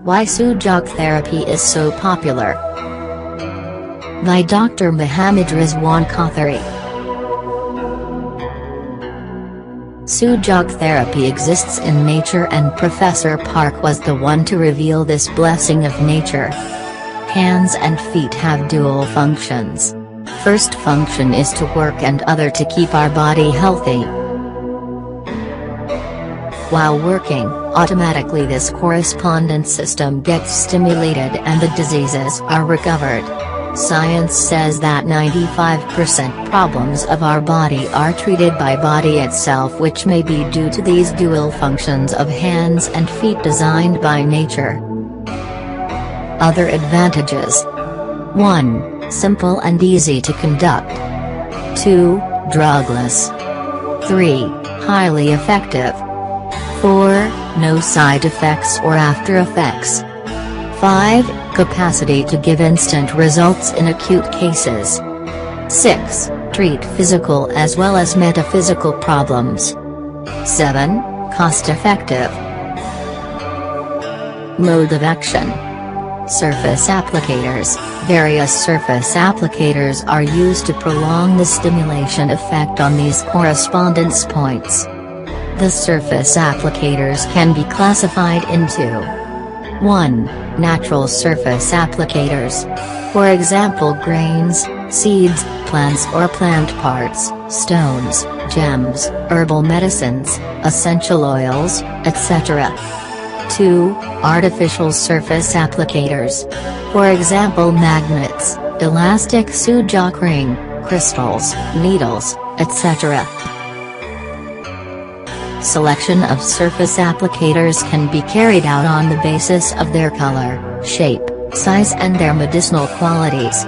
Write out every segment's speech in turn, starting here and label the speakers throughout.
Speaker 1: Why SuJok therapy is so popular. By Dr. Muhammad Rizwan Kothari. SuJok therapy exists in nature and Professor Park was the one to reveal this blessing of nature. Hands and feet have dual functions. First function is to work and other to keep our body healthy. While working, automatically this correspondence system gets stimulated and the diseases are recovered. Science says that 95% problems of our body are treated by body itself, which may be due to these dual functions of hands and feet designed by nature. Other advantages: 1. Simple and easy to conduct. 2. Drugless. 3. Highly effective. 4. No side effects or after effects. 5. Capacity to give instant results in acute cases. 6. Treat physical as well as metaphysical problems. 7. Cost effective. Mode of action. Surface applicators. Various surface applicators are used to prolong the stimulation effect on these correspondence points. The surface applicators can be classified into 1. Natural surface applicators. For example, grains, seeds, plants or plant parts, stones, gems, herbal medicines, essential oils, etc. 2. Artificial surface applicators. For example, magnets, elastic SuJok ring, crystals, needles, etc. Selection of surface applicators can be carried out on the basis of their color, shape, size and their medicinal qualities.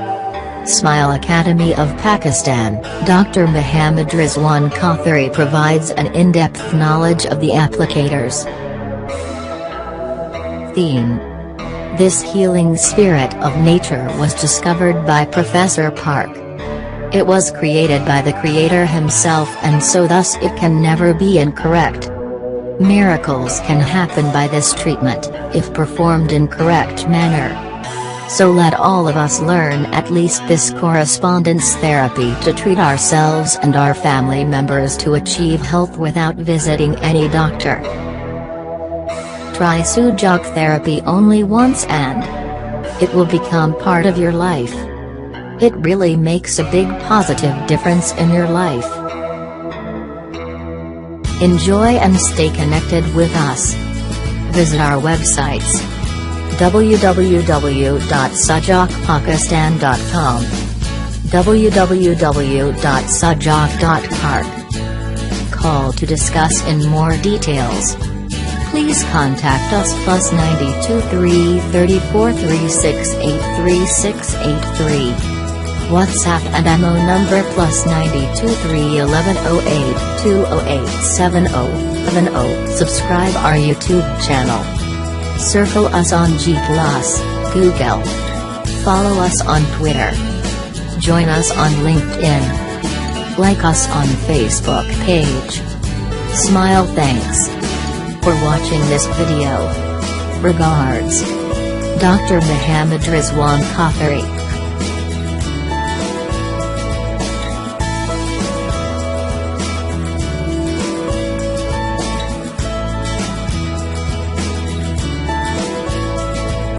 Speaker 1: Smile Academy of Pakistan, Dr. Muhammad Rizwan Kothari provides an in-depth knowledge of the applicators. Theme: This healing spirit of nature was discovered by Professor Park. It was created by the Creator himself and so thus it can never be incorrect. Miracles can happen by this treatment, if performed in correct manner. So let all of us learn at least this correspondence therapy to treat ourselves and our family members to achieve health without visiting any doctor. Try SuJok therapy only once and it will become part of your life. It really makes a big positive difference in your life. Enjoy and stay connected with us. Visit our websites: www.sujokpakistan.com, www.sujok.park. Call to discuss in more details. Please contact us +92 3 34 36 83683. WhatsApp and MO number +92 3 11 08 208 70 70. Subscribe our YouTube channel. Circle us on G+, Google. Follow us on Twitter. Join us on LinkedIn. Like us on Facebook page. Smile. Thanks for watching this video. Regards, Dr. Muhammad Rizwan Kothari.